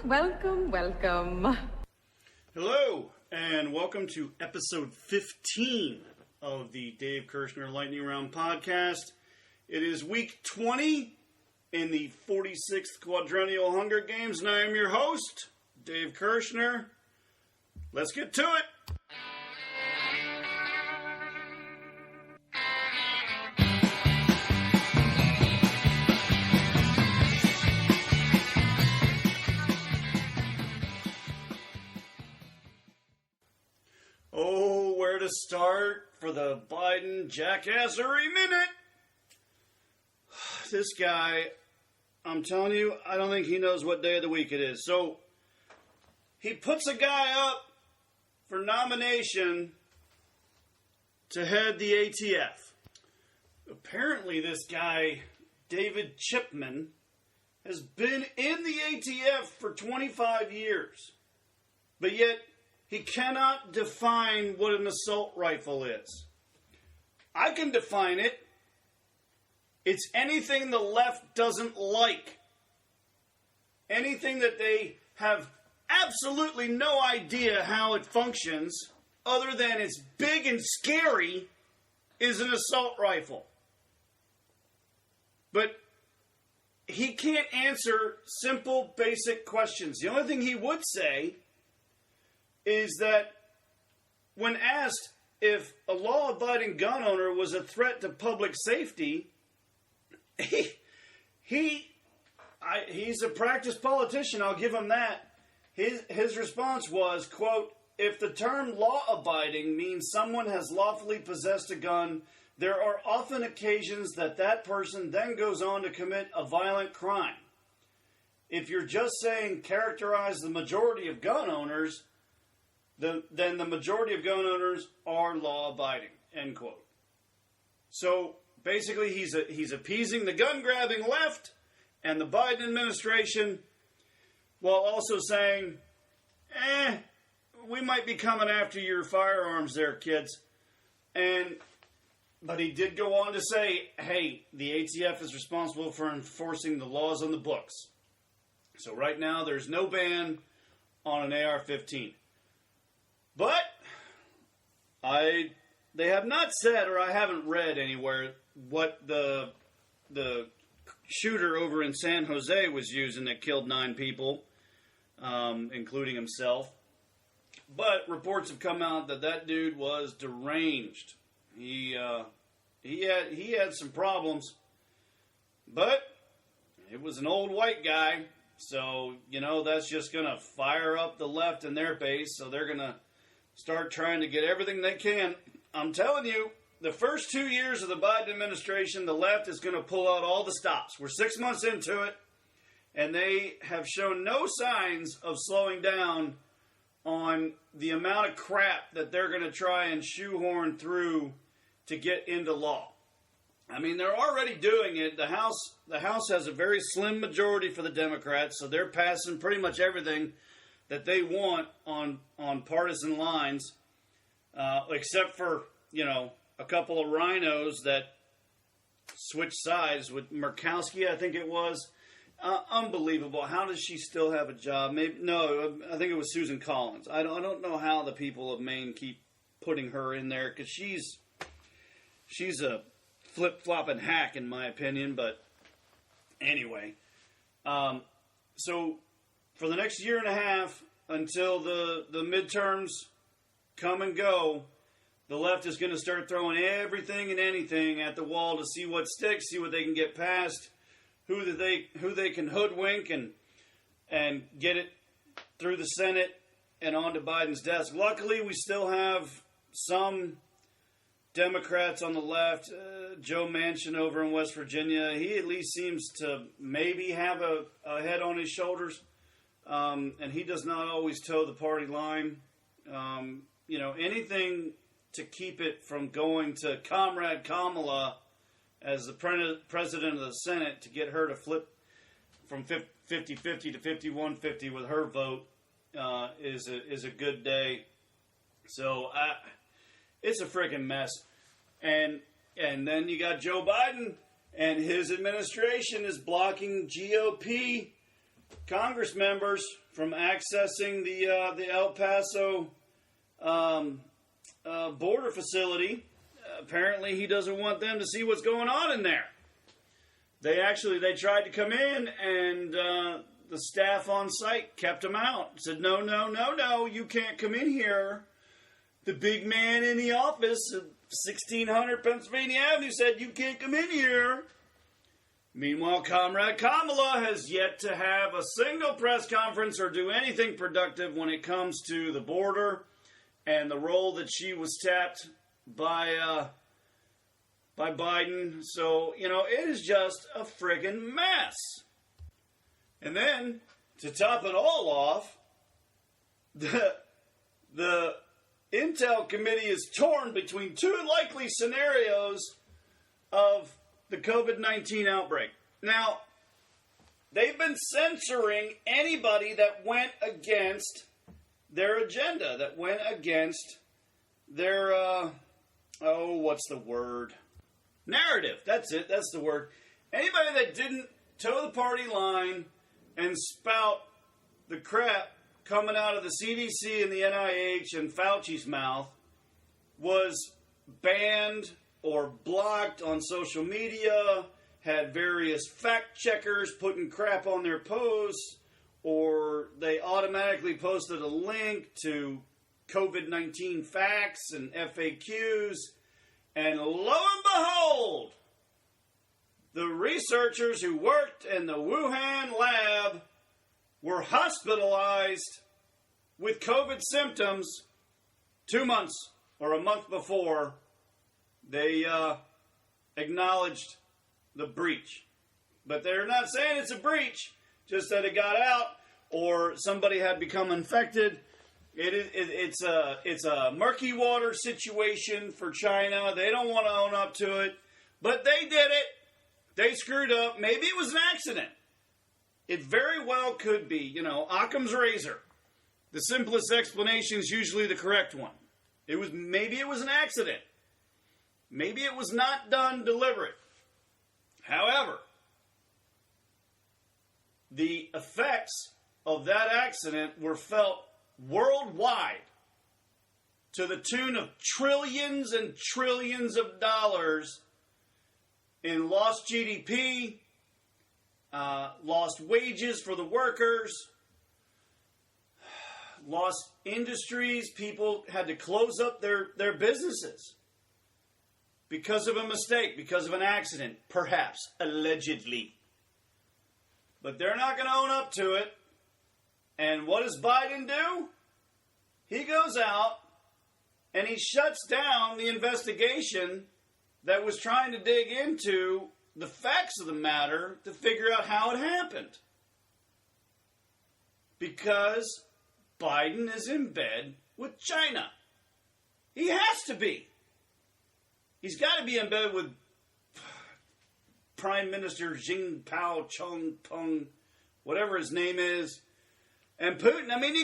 Welcome. Hello, and welcome to episode 15 of the Dave Kershner Lightning Round podcast. It is week 20 in the 46th Quadrennial Hunger Games, and I am your host, Dave Kershner. Let's get to it. Oh, where to start for the Biden jackassery minute? This guy, I'm telling you, I don't think he knows what day of the week it is. So, he puts a guy up for nomination to head the ATF. Apparently, this guy, David Chipman, has been in the ATF for 25 years. But yet, he cannot define what an assault rifle is. I can define it. It's anything the left doesn't like. Anything that they have absolutely no idea how it functions, other than it's big and scary, is an assault rifle. But he can't answer simple, basic questions. The only thing he would say is that when asked if a law-abiding gun owner was a threat to public safety, he's a practiced politician, I'll give him that. His response was, quote, "If the term law-abiding means someone has lawfully possessed a gun, there are often occasions that person then goes on to commit a violent crime. If you're just saying characterize the majority of gun owners, then the majority of gun owners are law-abiding," end quote. So basically, he's appeasing the gun-grabbing left and the Biden administration, while also saying, we might be coming after your firearms there, kids. But he did go on to say, hey, the ATF is responsible for enforcing the laws on the books. So right now, there's no ban on an AR-15. But they have not said, or I haven't read anywhere, what the shooter over in San Jose was using that killed 9 people, including himself. But reports have come out that dude was deranged. He had some problems, but it was an old white guy. So, that's just going to fire up the left in their base. So they're going to start trying to get everything they can. I'm telling you, the first 2 years of the Biden administration, the left is going to pull out all the stops. We're 6 months into it, and they have shown no signs of slowing down on the amount of crap that they're going to try and shoehorn through to get into law. I mean, they're already doing it. The House has a very slim majority for the Democrats, so they're passing pretty much everything that they want on partisan lines, except for, a couple of rhinos that switched sides with Murkowski, I think it was. Unbelievable. How does she still have a job? I think it was Susan Collins. I don't know how the people of Maine keep putting her in there, because she's a flip-flopping hack, in my opinion. But anyway, so for the next year and a half, until the midterms come and go, the left is going to start throwing everything and anything at the wall to see what sticks, see what they can get past, who they can hoodwink and get it through the Senate and onto Biden's desk. Luckily, we still have some Democrats on the left. Joe Manchin over in West Virginia, he at least seems to maybe have a head on his shoulders, and he does not always toe the party line. Anything to keep it from going to Comrade Kamala as the president of the Senate, to get her to flip from 50-50 to 51-50 with her vote is a good day. So it's a freaking mess. And then you got Joe Biden, and his administration is blocking GOP Congress members from accessing the El Paso border facility. Apparently, he doesn't want them to see what's going on in there. They tried to come in, and the staff on site kept them out. Said, no, you can't come in here. The big man in the office of 1600 Pennsylvania Avenue said, you can't come in here. Meanwhile, Comrade Kamala has yet to have a single press conference or do anything productive when it comes to the border and the role that she was tapped by Biden. So, it is just a friggin' mess. And then, to top it all off, the Intel Committee is torn between two likely scenarios of the COVID-19 outbreak. Now, they've been censoring anybody that went against their agenda, that went against their, what's the word? Narrative. That's it. That's the word. Anybody that didn't toe the party line and spout the crap coming out of the CDC and the NIH and Fauci's mouth was banned or blocked on social media, had various fact checkers putting crap on their posts, or they automatically posted a link to COVID-19 facts and FAQs, and lo and behold, the researchers who worked in the Wuhan lab were hospitalized with COVID symptoms 2 months or a month before they acknowledged the breach. But they're not saying it's a breach, just that it got out or somebody had become infected. It's a murky water situation for China. They don't want to own up to it, but they did it. They screwed up. Maybe it was an accident. It very well could be. Occam's razor. The simplest explanation is usually the correct one. Maybe it was an accident. Maybe it was not done deliberate. However, the effects of that accident were felt worldwide to the tune of trillions and trillions of dollars in lost GDP, lost wages for the workers, lost industries. People had to close up their businesses because of a mistake, because of an accident, perhaps, allegedly. But they're not going to own up to it. And what does Biden do? He goes out and he shuts down the investigation that was trying to dig into the facts of the matter to figure out how it happened. Because Biden is in bed with China. He has to be. He's got to be in bed with Prime Minister Jinpao Chong Peng, whatever his name is, and Putin. I mean,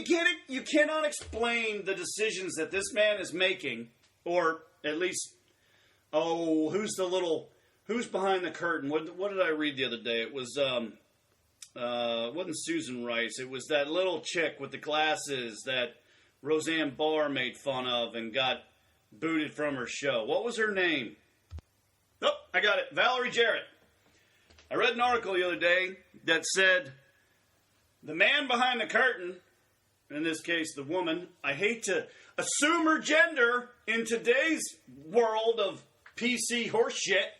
you cannot explain the decisions that this man is making, or at least, who's behind the curtain? What did I read the other day? It was wasn't Susan Rice. It was that little chick with the glasses that Roseanne Barr made fun of and got booted from her show. What was her name? Oh, I got it. Valerie Jarrett. I read an article the other day that said the man behind the curtain, in this case the woman, I hate to assume her gender in today's world of PC horseshit,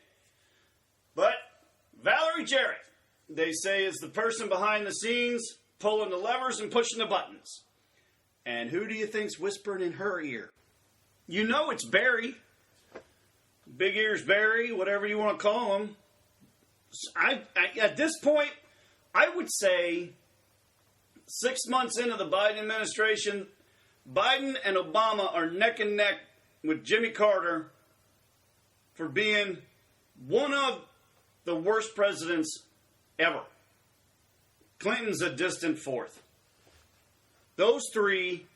but Valerie Jarrett, they say, is the person behind the scenes pulling the levers and pushing the buttons. And who do you think's whispering in her ear? You know it's Barry. Big Ears Barry, whatever you want to call him. At this point, I would say 6 months into the Biden administration, Biden and Obama are neck and neck with Jimmy Carter for being one of the worst presidents ever. Clinton's a distant fourth. Those three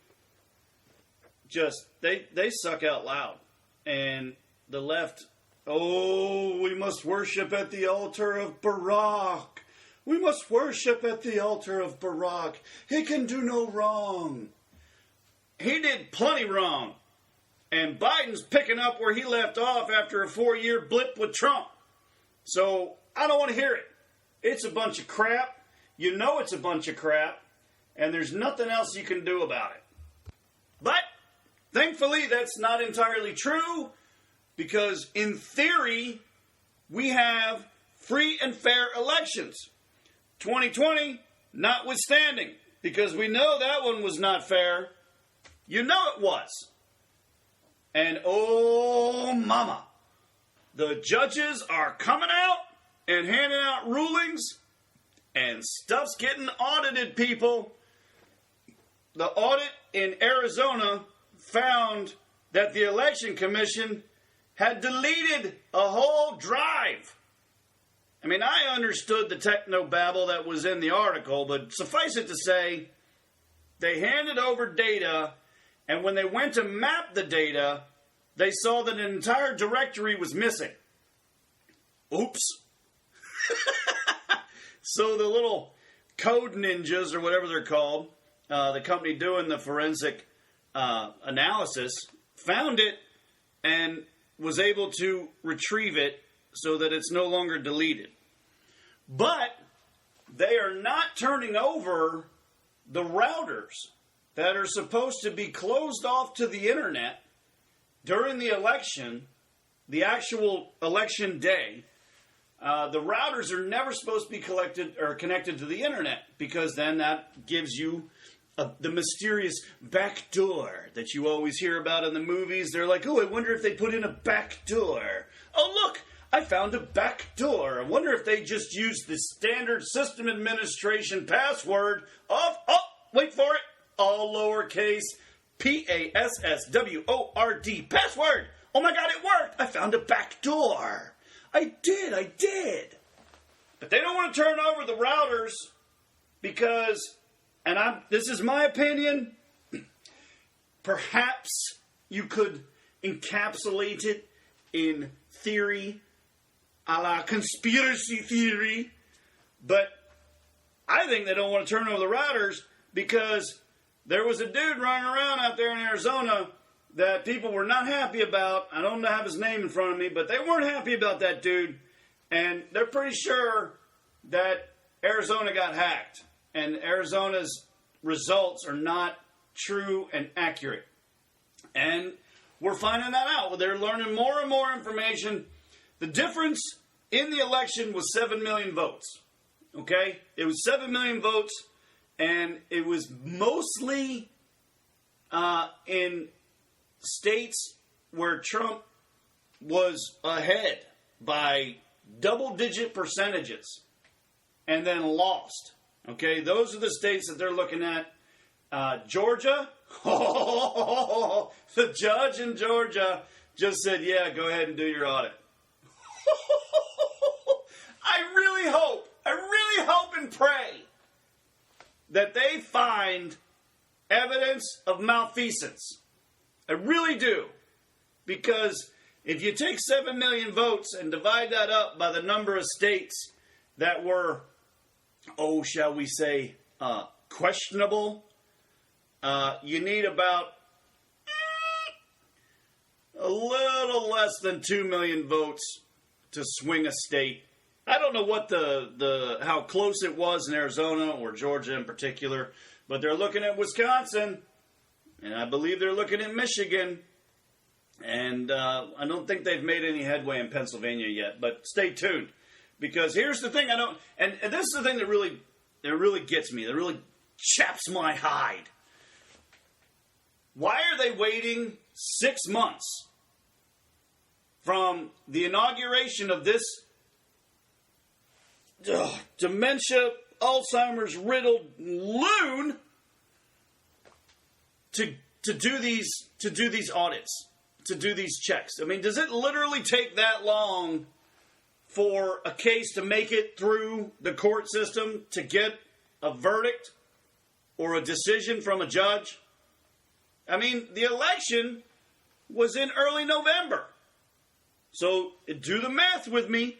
they suck out loud. And the left, we must worship at the altar of Barack. We must worship at the altar of Barack. He can do no wrong. He did plenty wrong. And Biden's picking up where he left off after a 4-year blip with Trump. So I don't want to hear it. It's a bunch of crap. You know it's a bunch of crap. And there's nothing else you can do about it. But thankfully that's not entirely true. Because in theory, we have free and fair elections. 2020 notwithstanding. Because we know that one was not fair. You know it was. And oh, mama, the judges are coming out and handing out rulings, and stuff's getting audited, people. The audit in Arizona found that the Election Commission had deleted a whole drive. I mean, I understood the technobabble that was in the article, but suffice it to say, they handed over data. And when they went to map the data, they saw that an entire directory was missing. Oops. So the little code ninjas, or whatever they're called, the company doing the forensic analysis, found it and was able to retrieve it so that it's no longer deleted. But they are not turning over the routers that are supposed to be closed off to the internet during the election, the actual election day. The routers are never supposed to be connected to the internet, because then that gives you the mysterious back door that you always hear about in the movies. They're like, oh, I wonder if they put in a back door. Oh, look, I found a back door. I wonder if they just used the standard system administration password of, wait for it, all lowercase, PASSWORD, password. Oh my God, it worked. I found a back door. I did. But they don't want to turn over the routers because, this is my opinion, perhaps you could encapsulate it in theory, a la conspiracy theory, but I think they don't want to turn over the routers because there was a dude running around out there in Arizona that people were not happy about. I don't have his name in front of me, but they weren't happy about that dude. And they're pretty sure that Arizona got hacked. And Arizona's results are not true and accurate. And we're finding that out. They're learning more and more information. The difference in the election was 7 million votes. Okay? It was 7 million votes. And it was mostly in states where Trump was ahead by double-digit percentages and then lost. Okay, those are the states that they're looking at. Georgia, the judge in Georgia just said, yeah, go ahead and do your audit. I really hope and pray that they find evidence of malfeasance. I really do. Because if you take 7 million votes and divide that up by the number of states that were, shall we say, questionable, you need about a little less than 2 million votes to swing a state. I don't know what how close it was in Arizona or Georgia in particular, but they're looking at Wisconsin, and I believe they're looking at Michigan, and I don't think they've made any headway in Pennsylvania yet. But stay tuned, because here's the thing and this is the thing that really gets me, that really chaps my hide. Why are they waiting 6 months from the inauguration of this dementia, Alzheimer's riddled loon to do these audits, to do these checks? I mean, does it literally take that long for a case to make it through the court system to get a verdict or a decision from a judge? I mean, the election was in early November. So do the math with me.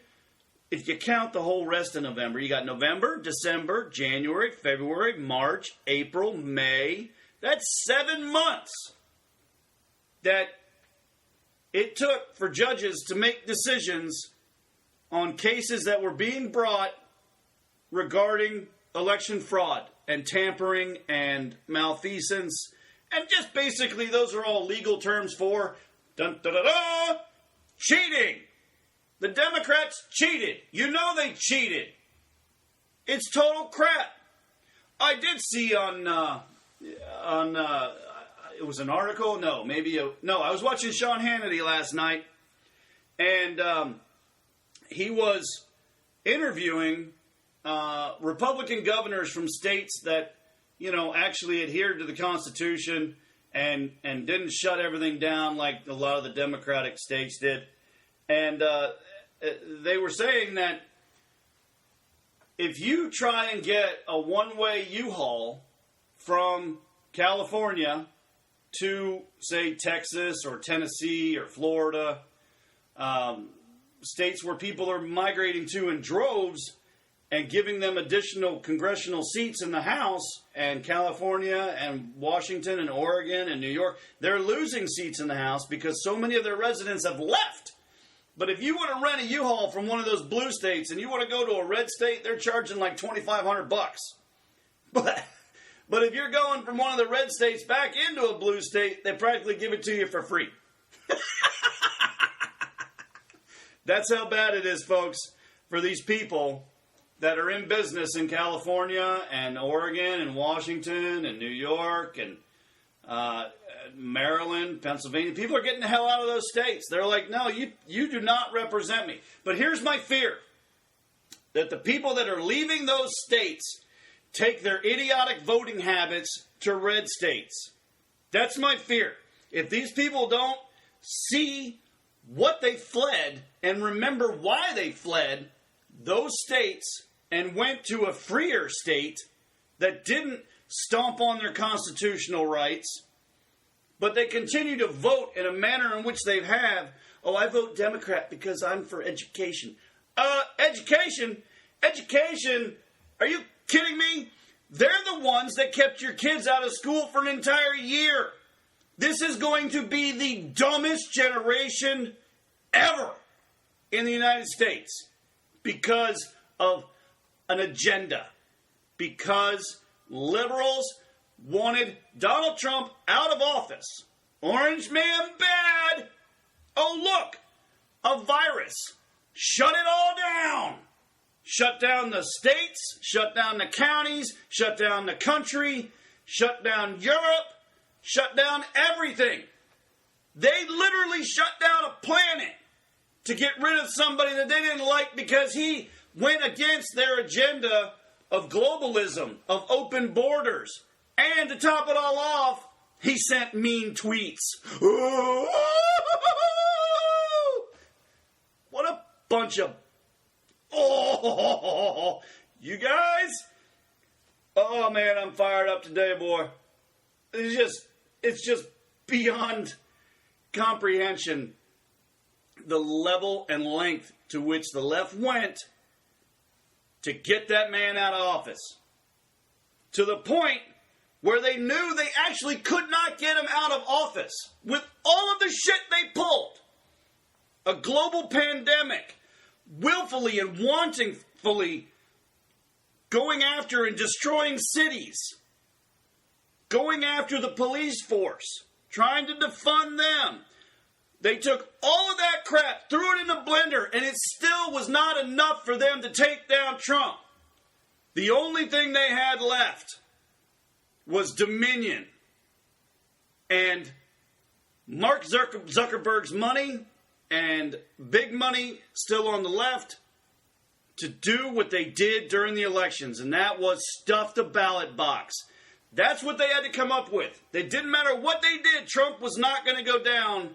if you count the whole rest of November, you got November, December, January, February, March, April, May. That's 7 months that it took for judges to make decisions on cases that were being brought regarding election fraud and tampering and malfeasance. And just basically, those are all legal terms for cheating. The Democrats cheated. You know they cheated. It's total crap. I did see on it was an article. No, I was watching Sean Hannity last night, and he was interviewing Republican governors from states that, actually adhered to the Constitution and didn't shut everything down like a lot of the Democratic states did. And they were saying that if you try and get a one-way U-Haul from California to, say, Texas or Tennessee or Florida, states where people are migrating to in droves, and giving them additional congressional seats in the House, and California and Washington and Oregon and New York, they're losing seats in the House because so many of their residents have left. But if you want to rent a U-Haul from one of those blue states and you want to go to a red state, they're charging like $2,500. But if you're going from one of the red states back into a blue state, they practically give it to you for free. That's how bad it is, folks, for these people that are in business in California and Oregon and Washington and New York and Maryland, Pennsylvania. People are getting the hell out of those states. They're like, no, you do not represent me. But here's my fear, that the people that are leaving those states take their idiotic voting habits to red states. That's my fear. If these people don't see what they fled and remember why they fled those states and went to a freer state that didn't stomp on their constitutional rights, but they continue to vote in a manner in which they have, I vote Democrat because I'm for education. Education? Are you kidding me? They're the ones that kept your kids out of school for an entire year. This is going to be the dumbest generation ever in the United States because of an agenda. Because liberals wanted Donald Trump out of office. Orange man bad. Oh, look, a virus. Shut it all down. Shut down the states, shut down the counties, shut down the country, shut down Europe, shut down everything. They literally shut down a planet to get rid of somebody that they didn't like because he went against their agenda of globalism, of open borders. And to top it all off, he sent mean tweets. What a bunch of... Oh, you guys? Oh, man, I'm fired up today, boy. It's just beyond comprehension the level and length to which the left went to get that man out of office. To the point where they knew they actually could not get him out of office with all of the shit they pulled. A global pandemic, willfully and wantonly going after and destroying cities, going after the police force, trying to defund them. They took all of that crap, threw it in a blender, and it still was not enough for them to take down Trump. The only thing they had left was dominion. And Mark Zuckerberg's money and big money still on the left to do what they did during the elections, and that was stuff the ballot box. That's what they had to come up with. It didn't matter what they did, Trump was not going to go down.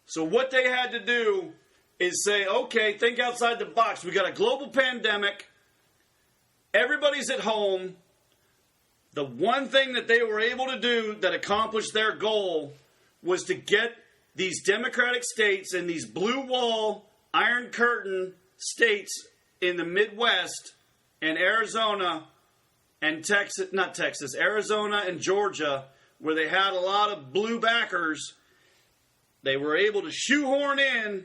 So what they had to do is say, okay, think outside the box. We got a global pandemic. Everybody's at home. The one thing that they were able to do that accomplished their goal was to get these Democratic states and these blue wall, Iron Curtain states in the Midwest and Arizona and Arizona and Georgia, where they had a lot of blue backers, they were able to shoehorn in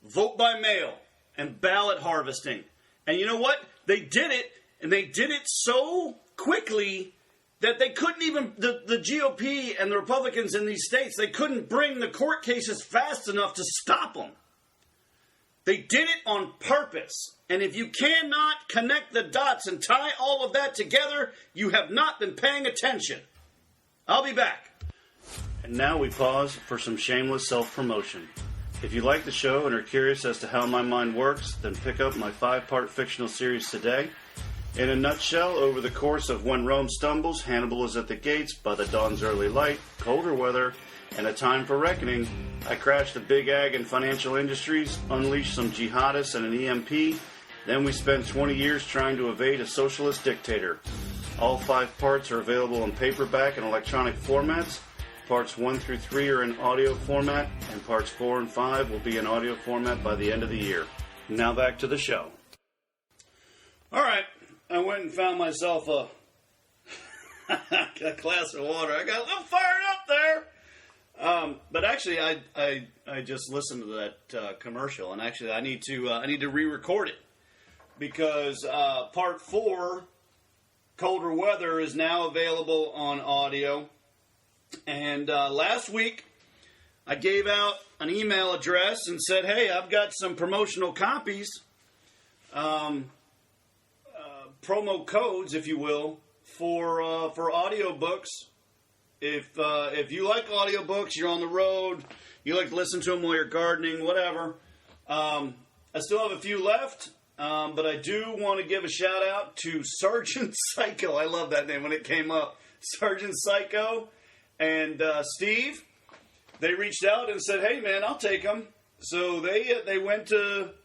vote by mail and ballot harvesting. And you know what? They did it, and they did it so quickly that they couldn't even, the GOP and the Republicans in these states, they couldn't bring the court cases fast enough to stop them. They did it on purpose. And if you cannot connect the dots and tie all of that together, you have not been paying attention. I'll be back. And now we pause for some shameless self-promotion. If you like the show and are curious as to how my mind works, then pick up my 5-part fictional series today. In a nutshell, over the course of When Rome Stumbles, Hannibal is at the Gates, By the Dawn's Early Light, Colder Weather, and A Time for Reckoning, I crashed the big ag and financial industries, unleashed some jihadists and an EMP, then we spent 20 years trying to evade a socialist dictator. All 5 parts are available in paperback and electronic formats. Parts 1 through 3 are in audio format, and parts 4 and 5 will be in audio format by the end of the year. Now back to the show. All right, I went and found myself a glass of water. I got a little fired up there. But actually, I just listened to that commercial, and actually, I need to re-record it because part 4, Colder Weather, is now available on audio. And last week, I gave out an email address and said, "Hey, I've got some promotional copies, promo codes, if you will, for audiobooks. If you like audiobooks, you're on the road, you like to listen to them while you're gardening, whatever. I still have a few left, but I do want to give a shout out to Sergeant Psycho. I love that name when it came up. Sergeant Psycho and Steve. They reached out and said, "Hey man, I'll take them." So they went to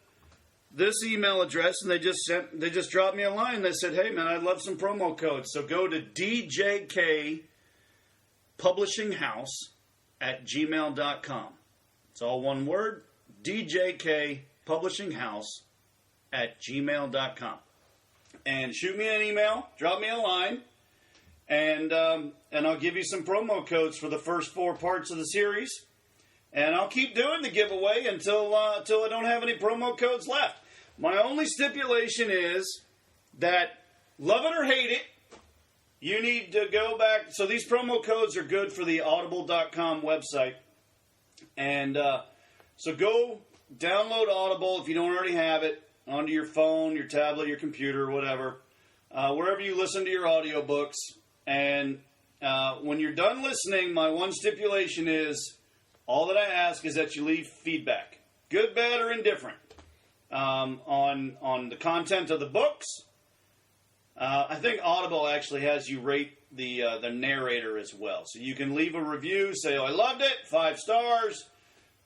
this email address and they just dropped me a line. They said, "Hey man, I'd love some promo codes." So go to DJK Publishing House at gmail.com. It's all one word, DJK Publishing House at gmail.com. And shoot me an email, drop me a line, and I'll give you some promo codes for the first 4 parts of the series. And I'll keep doing the giveaway until I don't have any promo codes left. My only stipulation is that, love it or hate it, you need to go back. So these promo codes are good for the audible.com website. And so go download Audible if you don't already have it onto your phone, your tablet, your computer, whatever, wherever you listen to your audiobooks. And when you're done listening, my one stipulation is, all that I ask is that you leave feedback, good, bad, or indifferent, on the content of the books. I think Audible actually has you rate the narrator as well. So you can leave a review, say, "Oh, I loved it, 5 stars,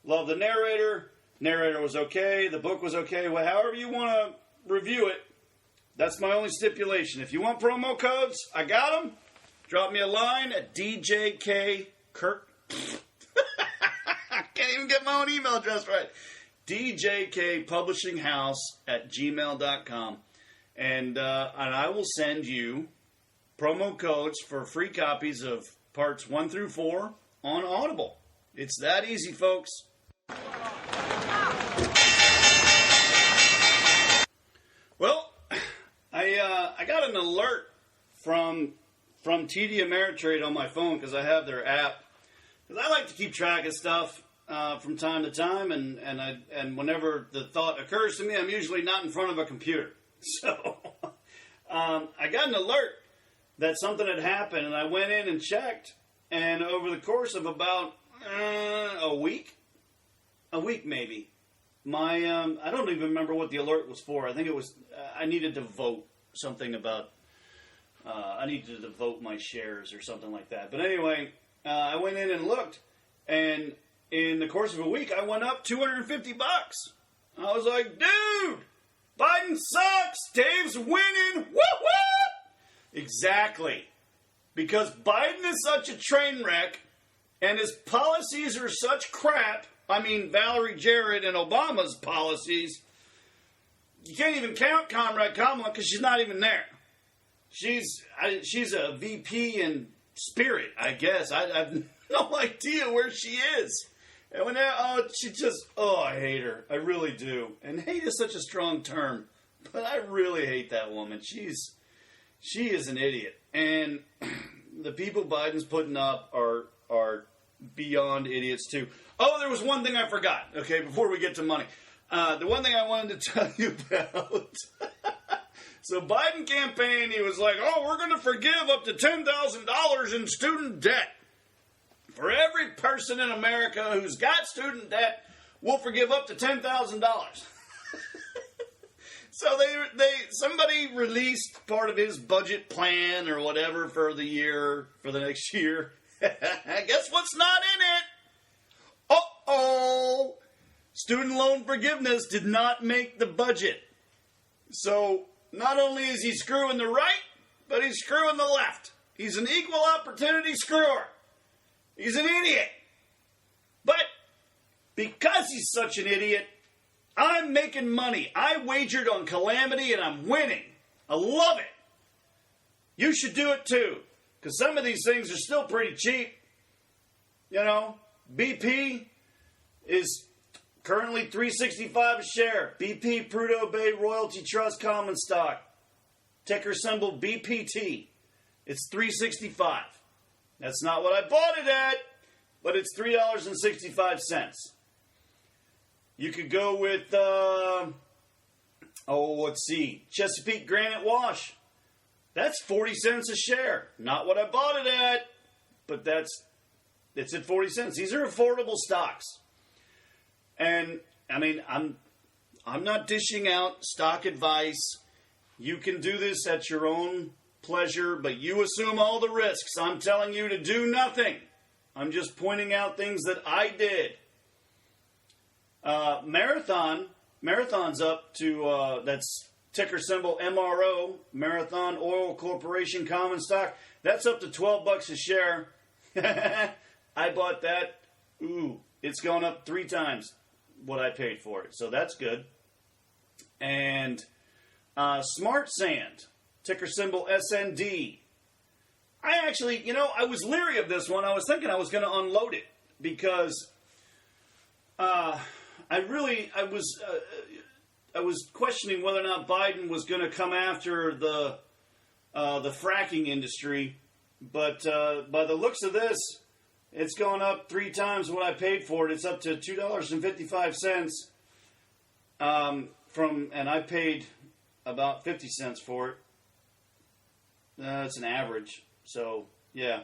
love the narrator, narrator was okay, the book was okay," well, however you want to review it. That's my only stipulation. If you want promo codes, I got them. Drop me a line at DJK Kirk. I can't even get my own email address right. DJK Publishing House at gmail.com. And I will send you promo codes for free copies of parts 1 through 4 on Audible. It's that easy, folks. Well, I got an alert from TD Ameritrade on my phone because I have their app. Because I like to keep track of stuff from time to time, and whenever the thought occurs to me, I'm usually not in front of a computer. So I got an alert that something had happened, and I went in and checked, and over the course of about a week maybe, my I don't even remember what the alert was for. I think it was I needed to vote something about I needed to vote my shares or something like that. But anyway, I went in and looked, and in the course of a week, I went up $250. I was like, dude, Biden sucks. Dave's winning. Woo woo! Exactly. Because Biden is such a train wreck, and his policies are such crap. I mean, Valerie Jarrett and Obama's policies, you can't even count Comrade Kamala because she's not even there. She's a VP in spirit, I guess. I have no idea where she is. And when I hate her. I really do. And hate is such a strong term, but I really hate that woman. She is an idiot. And the people Biden's putting up are beyond idiots too. Oh, there was one thing I forgot. Okay, before we get to money. The one thing I wanted to tell you about. So Biden campaign, he was like, oh, we're going to forgive up to $10,000 in student debt. For every person in America who's got student debt, we'll forgive up to $10,000. So somebody released part of his budget plan or whatever for the next year. Guess what's not in it? Uh-oh. Student loan forgiveness did not make the budget. So not only is he screwing the right, but he's screwing the left. He's an equal opportunity screwer. He's an idiot. But because he's such an idiot, I'm making money. I wagered on Calamity and I'm winning. I love it. You should do it too. Because some of these things are still pretty cheap. You know, BP is currently $3.65 a share. BP Prudhoe Bay Royalty Trust Common Stock. Ticker symbol BPT. It's $3.65. That's not what I bought it at, but it's $3.65. You could go with, let's see, Chesapeake Granite Wash. That's 40 cents a share. Not what I bought it at, but it's at 40 cents. These are affordable stocks. And, I mean, I'm not dishing out stock advice. You can do this at your own pleasure, but you assume all the risks. I'm telling you to do nothing. I'm just pointing out things that I did. Marathon's up to, that's ticker symbol MRO, Marathon Oil Corporation Common Stock. That's up to $12 a share. I bought that. Ooh, it's gone up 3 times what I paid for it. So that's good. And Smart Sand, ticker symbol SND. I actually, I was leery of this one. I was thinking I was going to unload it because I was questioning whether or not Biden was going to come after the fracking industry. But by the looks of this, it's gone up 3 times what I paid for it. It's up to $2.55 and I paid about 50 cents for it. It's an average, so yeah.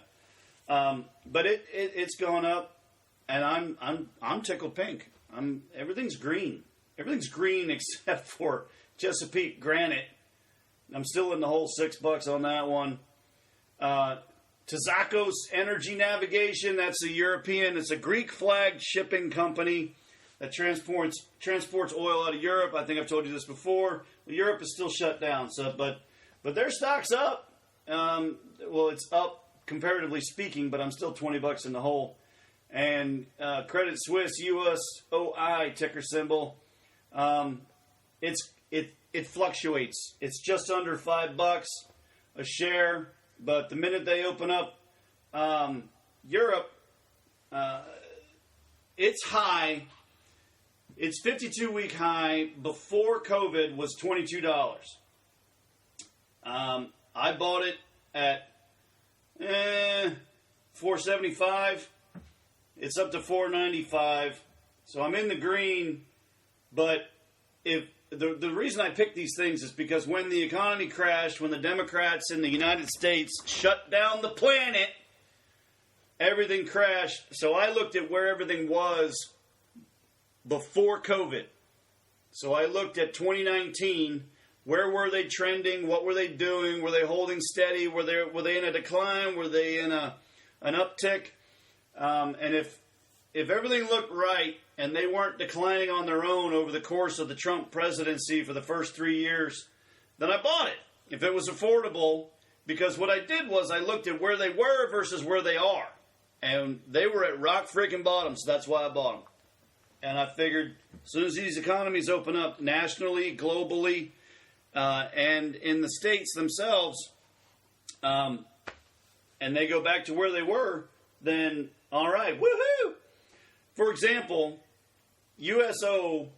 But it's gone up, and I'm tickled pink. Everything's green. Everything's green except for Chesapeake Granite. I'm still in the whole $6 on that one. Tazakos Energy Navigation. That's it's a Greek flagged shipping company that transports oil out of Europe. I think I've told you this before. Europe is still shut down, but their stock's up. It's up comparatively speaking, but I'm still $20 in the hole. And Credit Suisse USOI ticker symbol. It fluctuates. It's just under $5 a share, but the minute they open up Europe, its high. Its 52-week high before COVID was $22. I bought it at $4.75. It's up to $4.95. So I'm in the green. But if the reason I picked these things is because when the economy crashed, when the Democrats in the United States shut down the planet, everything crashed. So I looked at where everything was before COVID. So I looked at 2019. Where were they trending? What were they doing? Were they holding steady? Were they in a decline? Were they in an uptick? And if everything looked right and they weren't declining on their own over the course of the Trump presidency for the first 3 years, then I bought it. If it was affordable, because what I did was I looked at where they were versus where they are. And they were at rock freaking bottom, so that's why I bought them. And I figured as soon as these economies open up nationally, globally, and in the states themselves, and they go back to where they were, then all right, woohoo! For example, USO,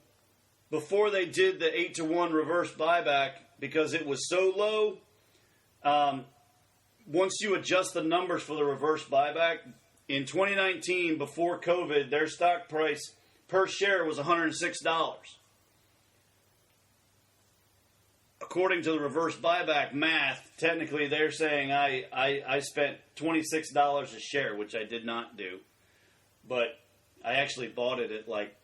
before they did the 8-to-1 reverse buyback, because it was so low, once you adjust the numbers for the reverse buyback, in 2019, before COVID, their stock price per share was $106. According to the reverse buyback math, technically they're saying I spent $26 a share, which I did not do. But I actually bought it at like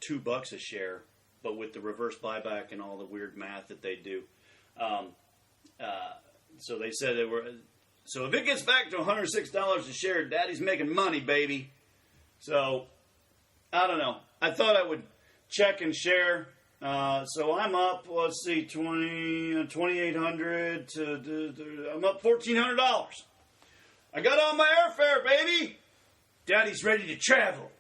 $2 a share, but with the reverse buyback and all the weird math that they do. So they said they were. So if it gets back to $106 a share, Daddy's making money, baby. So I don't know. I thought I would check and share. So I'm up. Let's see, 2,800 to I'm up $1,400. I got on my airfare, baby. Daddy's ready to travel.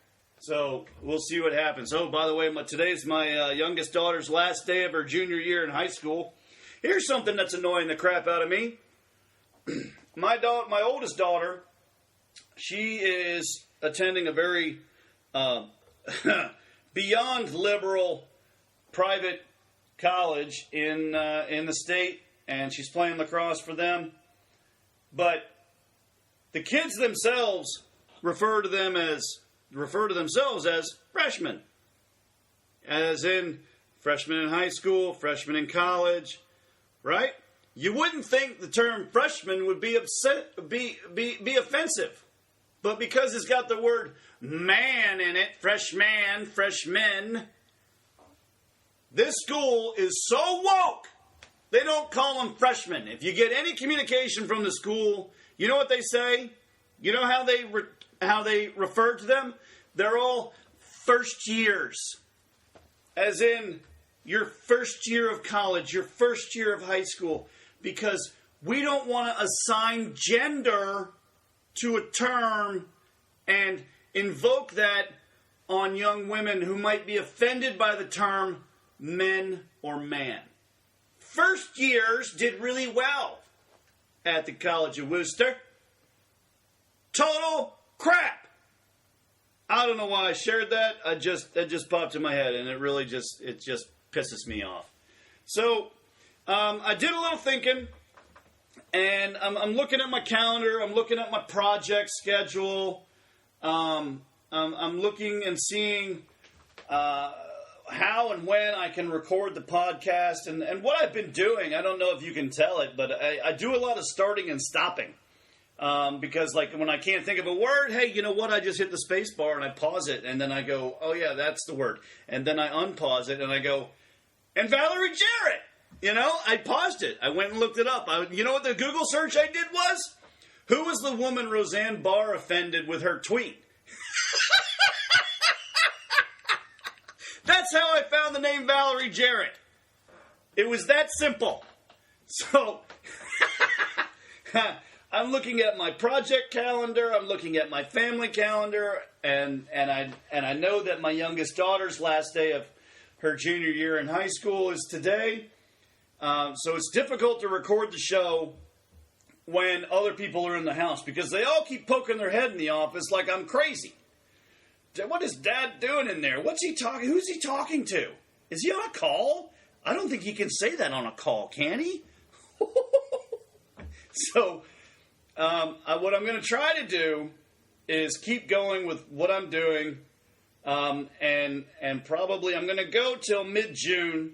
So we'll see what happens. Oh, by the way, today's my youngest daughter's last day of her junior year in high school. Here's something that's annoying the crap out of me. My oldest daughter, she is attending a very beyond liberal private college in the state, and she's playing lacrosse for them. But the kids themselves refer to themselves as freshmen, as in freshmen in high school, freshmen in college, right? You wouldn't think the term freshman would be offensive, but because it's got the word man in it, freshman, freshmen, this school is so woke, they don't call them freshmen. If you get any communication from the school, you know what they say? You know how they refer to them? They're all first years, as in your first year of college, your first year of high school. Because we don't want to assign gender to a term and invoke that on young women who might be offended by the term men or man. First years did really well at the College of Worcester. Total crap. I don't know why I shared that. That just popped in my head, and it just pisses me off. So I did a little thinking, and I'm looking at my calendar. I'm looking at my project schedule. I'm looking and seeing how and when I can record the podcast. And what I've been doing, I don't know if you can tell it, but I do a lot of starting and stopping. Because like when I can't think of a word, hey, you know what? I just hit the space bar and I pause it. And then I go, oh yeah, that's the word. And then I unpause it and I go, and Valerie Jarrett. You know, I paused it. I went and looked it up. You know what the Google search I did was? Who was the woman Roseanne Barr offended with her tweet? That's how I found the name Valerie Jarrett. It was that simple. So, I'm looking at my project calendar. I'm looking at my family calendar. And I know that my youngest daughter's last day of her junior year in high school is today. So it's difficult to record the show when other people are in the house because they all keep poking their head in the office like I'm crazy. What is Dad doing in there? What's he talking? Who's he talking to? Is he on a call? I don't think he can say that on a call, can he? So what I'm going to try to do is keep going with what I'm doing, and probably I'm going to go till mid-June,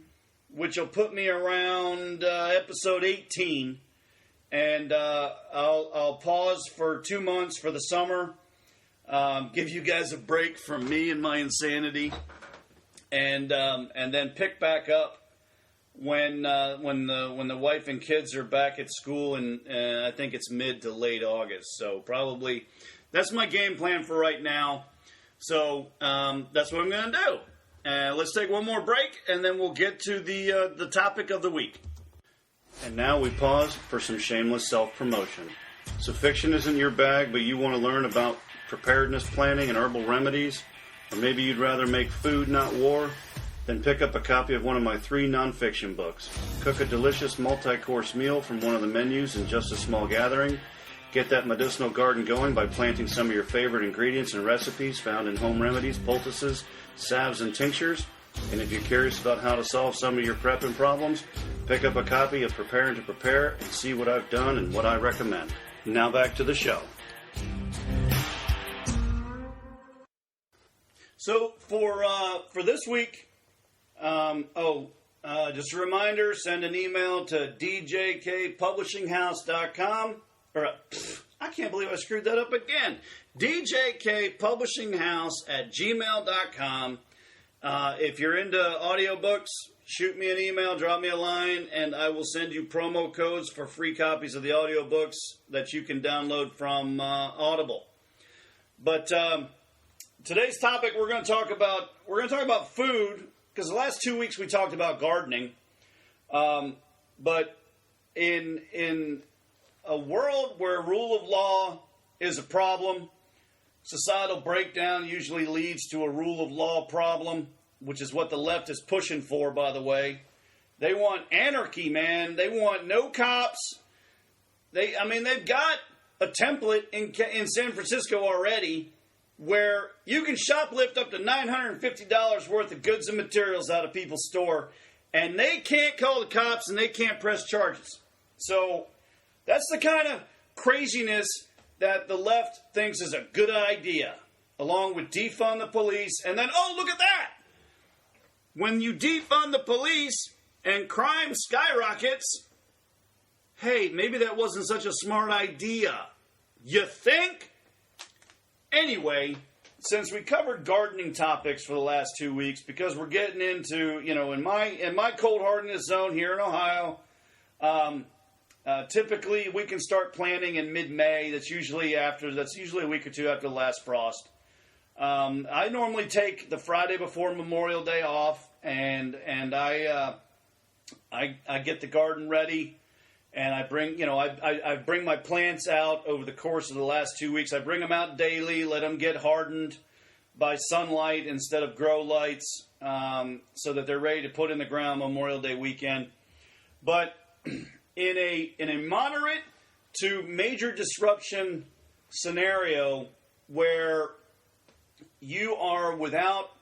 which will put me around episode 18, and I'll pause for 2 months for the summer, give you guys a break from me and my insanity, and then pick back up when the wife and kids are back at school, and I think it's mid to late August. So probably that's my game plan for right now. So that's what I'm going to do. Let's take one more break, and then we'll get to the topic of the week. And now we pause for some shameless self-promotion. So fiction isn't your bag, but you want to learn about preparedness planning and herbal remedies? Or maybe you'd rather make food, not war? Then pick up a copy of one of my 3 nonfiction books. Cook a delicious multi-course meal from one of the menus in just a small gathering. Get that medicinal garden going by planting some of your favorite ingredients and recipes found in home remedies, poultices, salves, and tinctures. And if you're curious about how to solve some of your prepping problems, pick up a copy of Preparing to Prepare and see what I've done and what I recommend. Now back to the show. So for this week, just a reminder, send an email to djkpublishinghouse.com. I can't believe I screwed that up again. djkpublishinghouse@gmail.com. If you're into audiobooks, shoot me an email, drop me a line, and I will send you promo codes for free copies of the audiobooks that you can download from Audible. But today's topic, we're going to talk about food, because the last 2 weeks we talked about gardening. But in a world where rule of law is a problem, societal breakdown usually leads to a rule of law problem, which is what the left is pushing for, by the way. They want anarchy, man. They want no cops. They've got a template in San Francisco already where you can shoplift up to $950 worth of goods and materials out of people's store, and they can't call the cops and they can't press charges. So that's the kind of craziness that the left thinks is a good idea, along with defund the police. And then, oh, look at that! When you defund the police and crime skyrockets, hey, maybe that wasn't such a smart idea. You think? Anyway, since we covered gardening topics for the last 2 weeks, because we're getting into, in my cold hardness zone here in Ohio, typically we can start planting in mid-May. That's usually a week or two after the last frost. I normally take the Friday before Memorial Day off, and I get the garden ready, and I bring I bring my plants out over the course of the last 2 weeks. I bring them out daily, let them get hardened by sunlight instead of grow lights, so that they're ready to put in the ground Memorial Day weekend. But in a moderate to major disruption scenario where you're without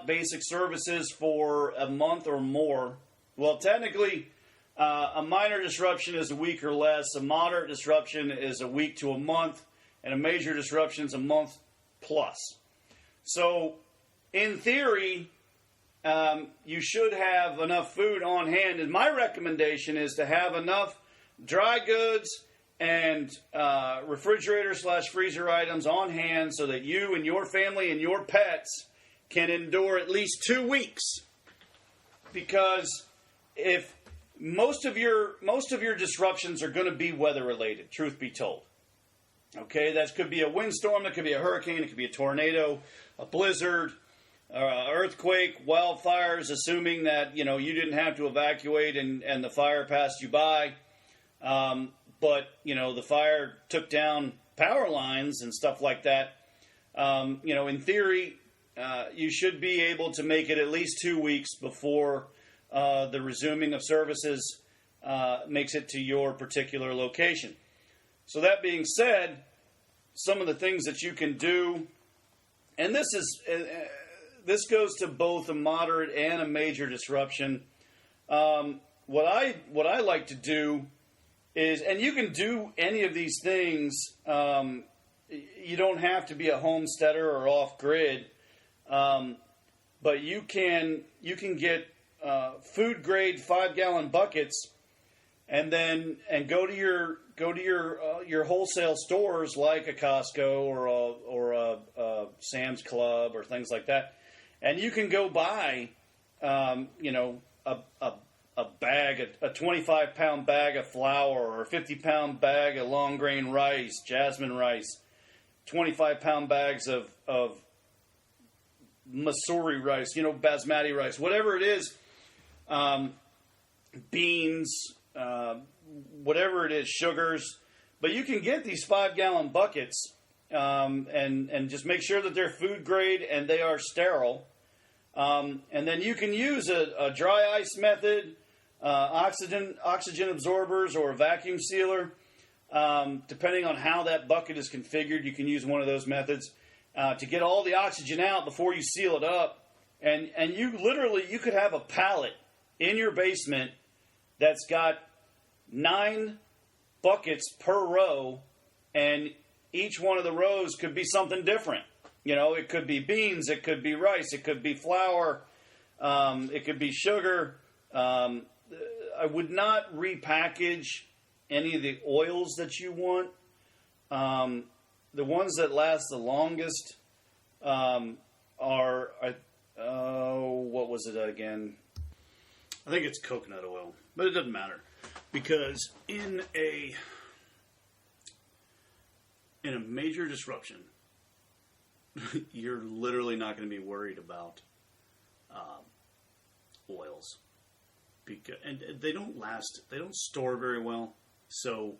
basic services for a month or more. Well, technically, a minor disruption is a week or less. A moderate disruption is a week to a month, and a major disruption is a month plus. So, in theory, you should have enough food on hand. And my recommendation is to have enough dry goods and refrigerator/freezer items on hand so that you and your family and your pets can endure at least 2 weeks. Because if most of your disruptions are going to be weather related, truth be told. Okay, that could be a windstorm, it could be a hurricane, it could be a tornado, a blizzard, earthquake, wildfires, assuming that you didn't have to evacuate and the fire passed you by. But, the fire took down power lines and stuff like that. In theory, you should be able to make it at least 2 weeks before the resuming of services makes it to your particular location. So that being said, some of the things that you can do, and this goes to both a moderate and a major disruption. What I like to do is, and you can do any of these things. You don't have to be a homesteader or off grid, but you can get food grade 5-gallon buckets, and go to your wholesale stores like a Costco or a Sam's Club or things like that, and you can go buy a bag, a 25-pound bag of flour, or a 50-pound bag of long grain rice, jasmine rice, 25-pound bags of Masuri rice, basmati rice, whatever it is, beans, whatever it is, sugars. But you can get these 5-gallon buckets and just make sure that they're food grade and they are sterile. And then you can use a dry ice method, oxygen absorbers, or a vacuum sealer. Depending on how that bucket is configured, you can use one of those methods to get all the oxygen out before you seal it up. And you could have a pallet in your basement that's got 9 buckets per row, and each one of the rows could be something different. It could be beans, it could be rice, it could be flour, it could be sugar. I would not repackage any of the oils that you want. The ones that last the longest are, what was it again? I think it's coconut oil, but it doesn't matter because in a major disruption, you're literally not going to be worried about oils and they don't last. They don't store very well. So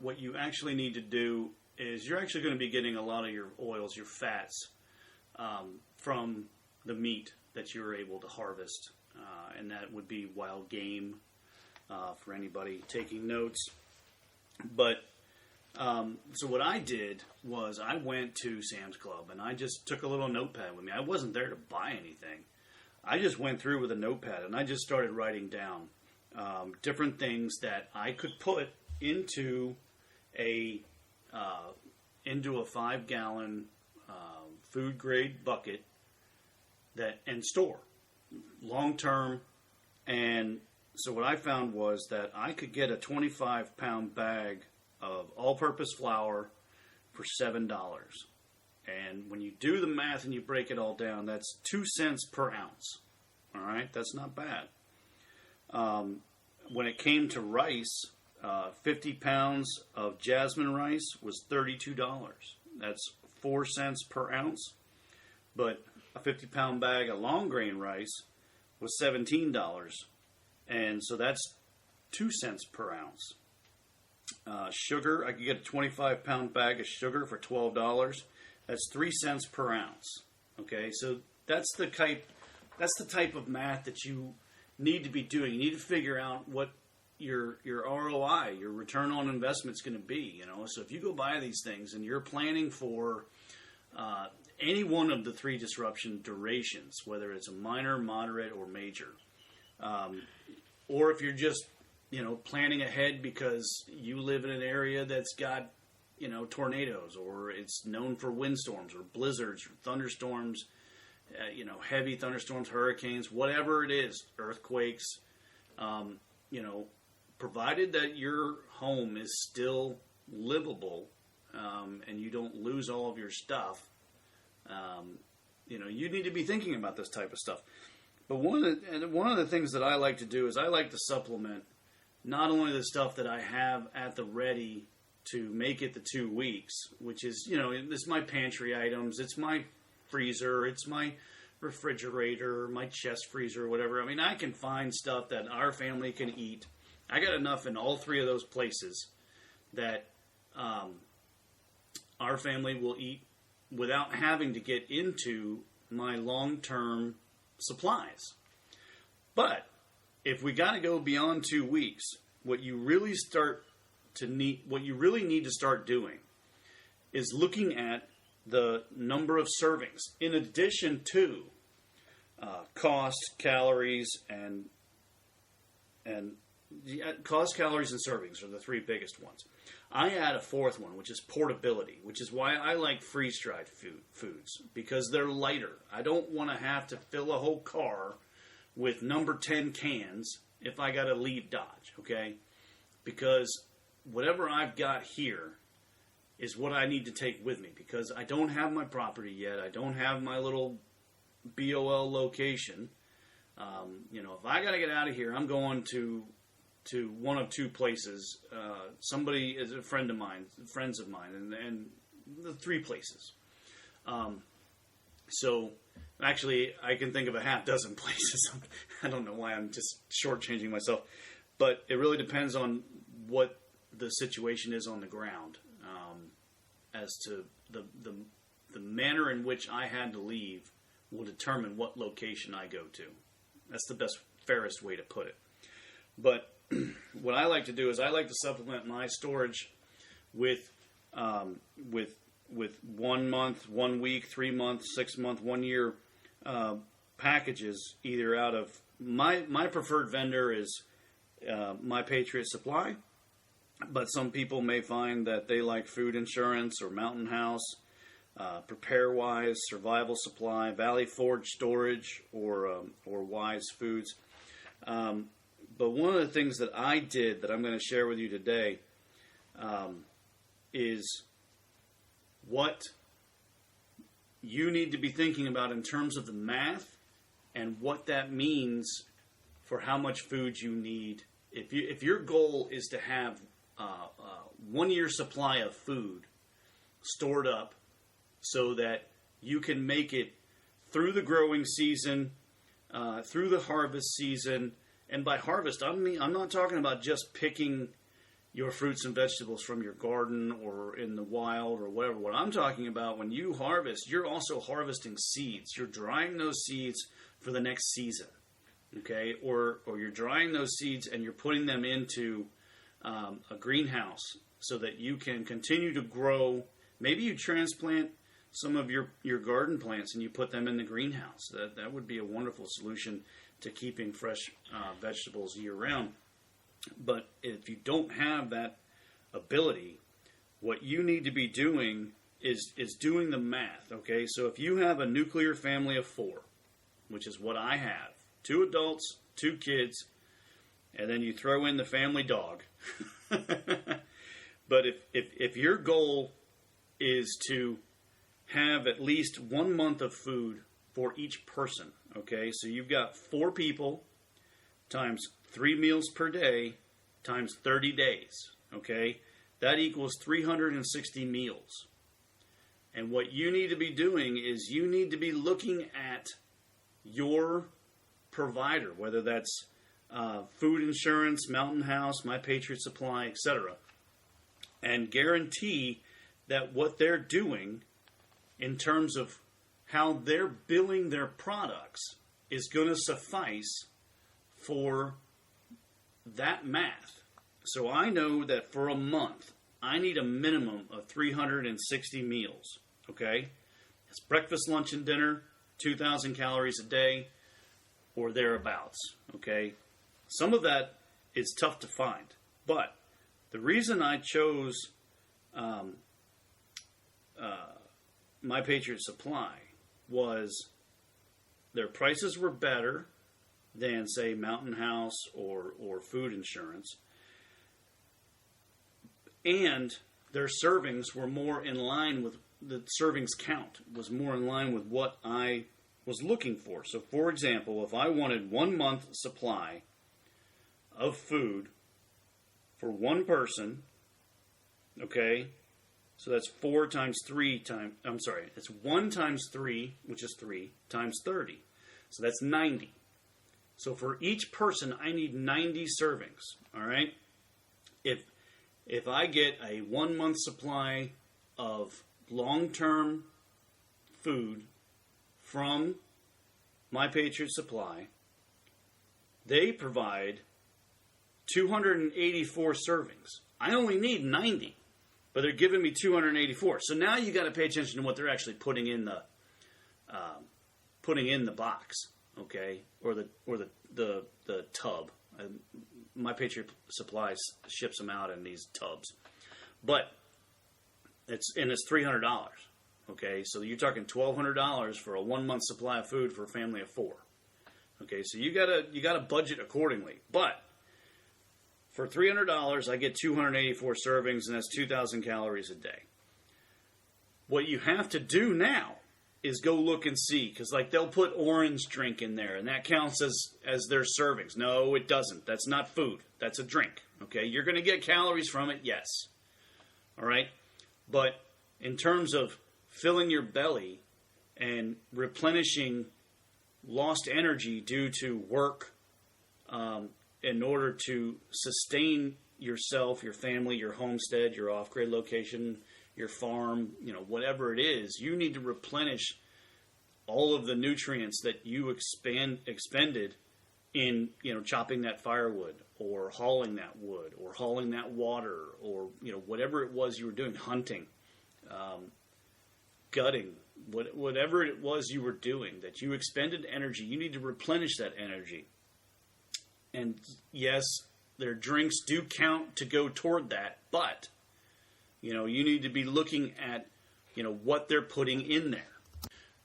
what you actually need to do is you're actually going to be getting a lot of your oils, your fats, from the meat that you're able to harvest. And that would be wild game for anybody taking notes. But so what I did was I went to Sam's Club and I just took a little notepad with me. I wasn't there to buy anything. I just went through with a notepad and I just started writing down different things that I could put into a 5-gallon food grade bucket and store long term. And so what I found was that I could get a 25-pound bag of all-purpose flour for $7. And when you do the math and you break it all down, that's 2 cents per ounce. All right, that's not bad. When it came to rice, 50 pounds of jasmine rice was $32. That's 4 cents per ounce. But a 50-pound bag of long grain rice was $17. And so that's 2 cents per ounce. Sugar, I could get a 25-pound bag of sugar for $12. That's 3 cents per ounce. Okay, so that's the type of math that you need to be doing. You need to figure out what your ROI, your return on investment, is going to be. So if you go buy these things and you're planning for any one of the 3 disruption durations, whether it's a minor, moderate, or major, or if you're just planning ahead because you live in an area that's got tornadoes, or it's known for windstorms or blizzards or thunderstorms, heavy thunderstorms, hurricanes, whatever it is, earthquakes, provided that your home is still livable, and you don't lose all of your stuff, you need to be thinking about this type of stuff. But one of the things that I like to do is I like to supplement not only the stuff that I have at the ready to make it the 2 weeks, which is, it's my pantry items, it's my freezer, it's my refrigerator, my chest freezer, or whatever. I mean, I can find stuff that our family can eat. I got enough in all 3 of those places that our family will eat without having to get into my long-term supplies. But if we got to go beyond 2 weeks, what you really need to start doing is looking at the number of servings, in addition to cost, calories, and cost, calories, and servings are the 3 biggest ones. I add a 4th one, which is portability, which is why I like freeze-dried foods, because they're lighter. I don't want to have to fill a whole car with number 10 cans if I got to leave Dodge, okay? Because whatever I've got here is what I need to take with me, because I don't have my property yet. I don't have my little BOL location. If I got to get out of here, I'm going to one of 2 places. Somebody is a friends of mine, and the 3 places. So actually, I can think of a half dozen places. I don't know why I'm just shortchanging myself, but it really depends on what the situation is on the ground. as to the manner in which I had to leave will determine what location I go to. That's the best, fairest way to put it. But what I like to do is I like to supplement my storage with 1 month, 1 week, 3 months, 6 month, 1 year packages. Either out of my preferred vendor is My Patriot Supply, but some people may find that they like Food Insurance or Mountain House, PrepareWise, Survival Supply, Valley Forge Storage, or Wise Foods. But one of the things that I did that I'm going to share with you today is what you need to be thinking about in terms of the math and what that means for how much food you need. If your goal is to have 1 year supply of food stored up so that you can make it through the growing season, through the harvest season. And by harvest, I'm not talking about just picking your fruits and vegetables from your garden or in the wild or whatever. What I'm talking about, when you harvest, you're also harvesting seeds. You're drying those seeds for the next season, okay? Or you're drying those seeds and you're putting them into a greenhouse so that you can continue to grow. Maybe you transplant some of your garden plants and you put them in the greenhouse. That would be a wonderful solution to keeping fresh vegetables year-round. But if you don't have that ability, what you need to be doing is doing the math, okay? So if you have a nuclear family of 4, which is what I have, 2 adults, 2 kids, and then you throw in the family dog. But if your goal is to have at least 1 month of food for each person, okay? So you've got 4 people times 3 meals per day times 30 days, okay? That equals 360 meals. And what you need to be doing is you need to be looking at your provider, whether that's Food Insurance, Mountain House, My Patriot Supply, etc., and guarantee that what they're doing in terms of how they're billing their products is going to suffice for that math. So I know that for a month, I need a minimum of 360 meals, okay? It's breakfast, lunch, and dinner, 2,000 calories a day, or thereabouts, okay? Some of that is tough to find, but the reason I chose My Patriot Supply was their prices were better than, say, Mountain House or Food Insurance, and their servings were more in line with the servings count was more in line with what I was looking for. So, for example, if I wanted 1 month supply of food for one person, okay, so that's 4 times 3 times, it's 1 times 3, which is 3, times 30. So that's 90. So for each person, I need 90 servings, all right? If I get a 1 month supply of long-term food from My Patriot Supply, they provide 284 servings. I only need 90, but they're giving me 284. So now you got to pay attention to what they're actually putting in the box, okay, or the tub. My Patriot Supply ships them out in these tubs, but it's $300. Okay, so you're talking $1,200 for a 1 month supply of food for a family of 4. Okay, so you gotta budget accordingly. But for $300, I get 284 servings, and that's 2,000 calories a day. What you have to do now is go look and see, because like they'll put orange drink in there, and that counts as their servings. No, it doesn't. That's not food. That's a drink. Okay, you're going to get calories from it, yes. All right, but in terms of filling your belly and replenishing lost energy due to work, in order to sustain yourself, your family, your homestead, your off-grid location, your farm, whatever it is, you need to replenish all of the nutrients that you expended in, chopping that firewood or hauling that wood or hauling that water or, whatever it was you were doing, hunting, gutting, whatever it was you were doing, that you expended energy, you need to replenish that energy. And yes, their drinks do count to go toward that, but, you need to be looking at, what they're putting in there.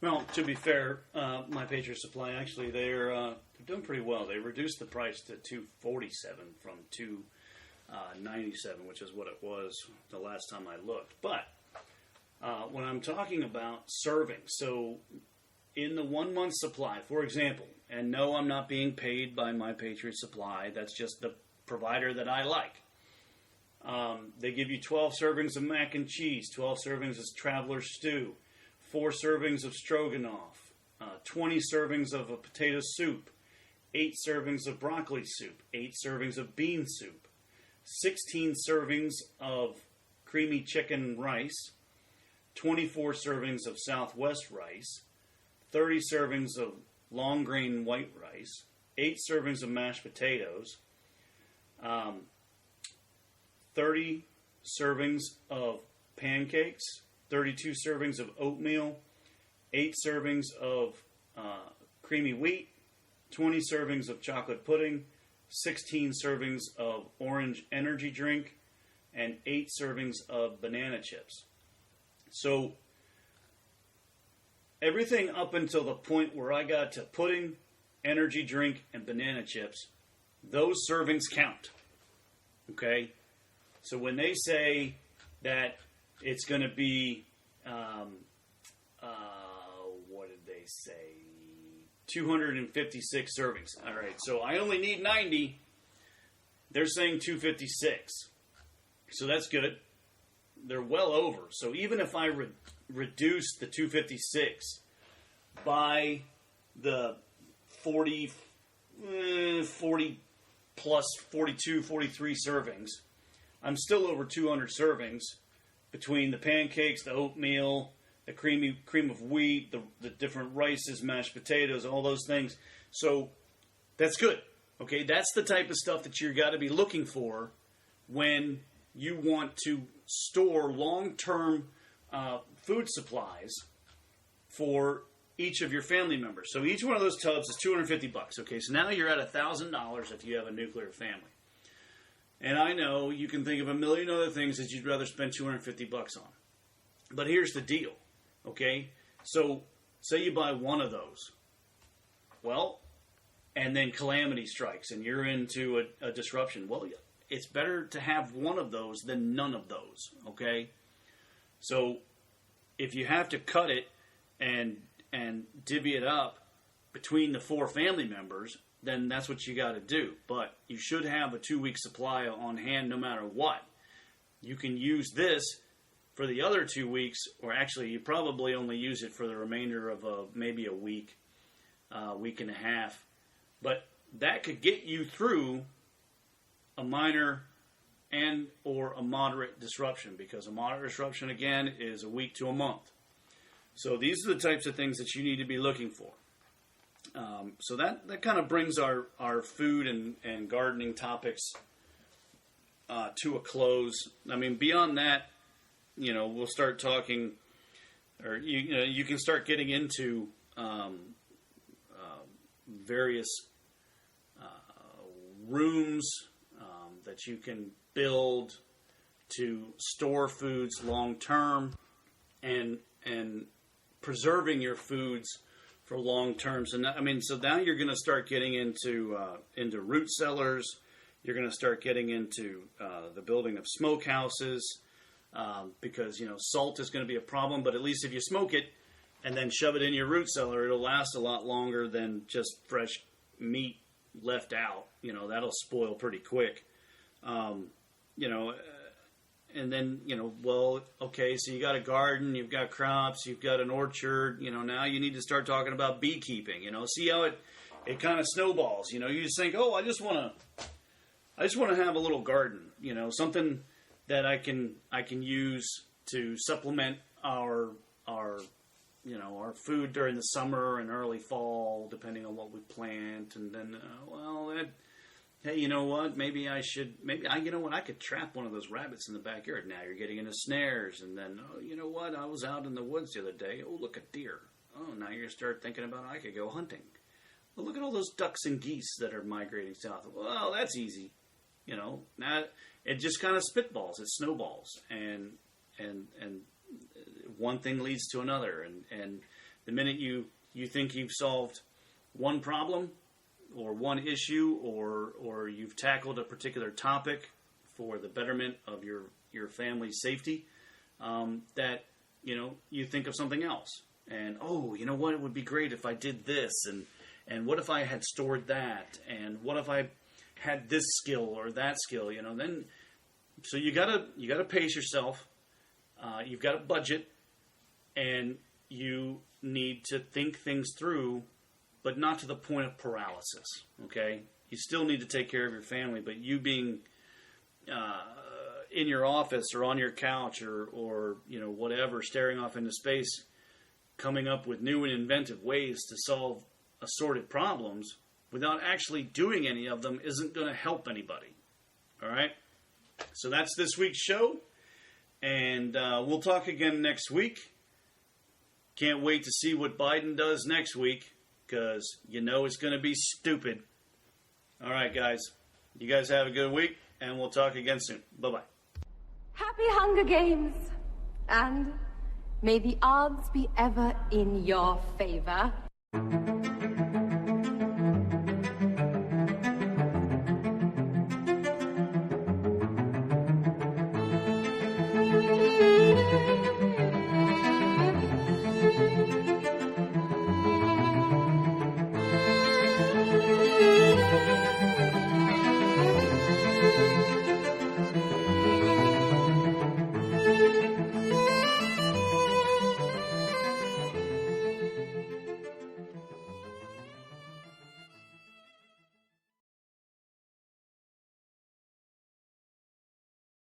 Well, to be fair, My Patriot Supply, actually, they're doing pretty well. They reduced the price to $247 from $297, which is what it was the last time I looked. But when I'm talking about servings, so in the 1 month supply, for example, and no, I'm not being paid by My Patriot Supply. That's just the provider that I like. They give you 12 servings of mac and cheese, 12 servings of traveler stew, 4 servings of stroganoff, 20 servings of a potato soup, 8 servings of broccoli soup, 8 servings of bean soup, 16 servings of creamy chicken rice, 24 servings of Southwest rice, 30 servings of long grain white rice, 8 servings of mashed potatoes, 30 servings of pancakes, 32 servings of oatmeal, 8 servings of creamy wheat, 20 servings of chocolate pudding, 16 servings of orange energy drink, and 8 servings of banana chips. So everything up until the point where I got to pudding, energy drink, and banana chips, those servings count. Okay? So when they say that it's going to be, what did they say? 256 servings. All right, so I only need 90. They're saying 256. So that's good. They're well over. So even if I reduce the 256 by the 40 plus 42, 43 servings, I'm still over 200 servings between the pancakes, the oatmeal, the cream of wheat, the different rices, mashed potatoes, all those things. So that's good. Okay, that's the type of stuff that you've got to be looking for when you want to store long-term food supplies for each of your family members. So each one of those tubs is $250. Okay, so now you're at $1,000 if you have a nuclear family. And I know you can think of a million other things that you'd rather spend $250 on. But here's the deal, okay? So say you buy one of those. Well, and then calamity strikes and you're into a disruption. Well, it's better to have one of those than none of those, okay? So if you have to cut it and divvy it up between the 4 family members, then that's what you got to do. But you should have a 2-week supply on hand no matter what. You can use this for the other 2 weeks, or actually you probably only use it for the remainder of maybe a week, week and a half. But that could get you through a minor and or a moderate disruption, because a moderate disruption, again, is a week to a month. So these are the types of things that you need to be looking for. So that kind of brings our food and gardening topics to a close. I mean, beyond that, we'll start talking, or you can start getting into various rooms that you can build to store foods long term, and preserving your foods for long term. So now you're going to start getting into root cellars. You're going to start getting into the building of smokehouses, because salt is going to be a problem. But at least if you smoke it and then shove it in your root cellar, it'll last a lot longer than just fresh meat left out. That'll spoil pretty quick. And then, okay, so you got a garden, you've got crops, you've got an orchard, now you need to start talking about beekeeping, see how it kind of snowballs, you just think, oh, I just want to have a little garden, something that I can use to supplement our food during the summer and early fall, depending on what we plant. And then, hey, you know what? I could trap one of those rabbits in the backyard. Now you're getting into snares. And then, oh, you know what? I was out in the woods the other day. Oh, look, a deer. Oh, now you're going to start thinking about, I could go hunting. Well, look at all those ducks and geese that are migrating south. Well, that's easy. Now it just kind of spitballs. It snowballs. And one thing leads to another. And the minute you think you've solved one problem or one issue, or you've tackled a particular topic for the betterment of your family's safety, that you think of something else. And oh, you know what? It would be great if I did this, and what if I had stored that, and what if I had this skill or that skill? Then so you gotta pace yourself. You've got a budget, and you need to think things through, but not to the point of paralysis, okay? You still need to take care of your family, but you being in your office or on your couch or whatever, staring off into space, coming up with new and inventive ways to solve assorted problems without actually doing any of them isn't going to help anybody, all right? So that's this week's show, and we'll talk again next week. Can't wait to see what Biden does next week, because it's going to be stupid. All right, guys. You guys have a good week, and we'll talk again soon. Bye-bye. Happy Hunger Games, and may the odds be ever in your favor.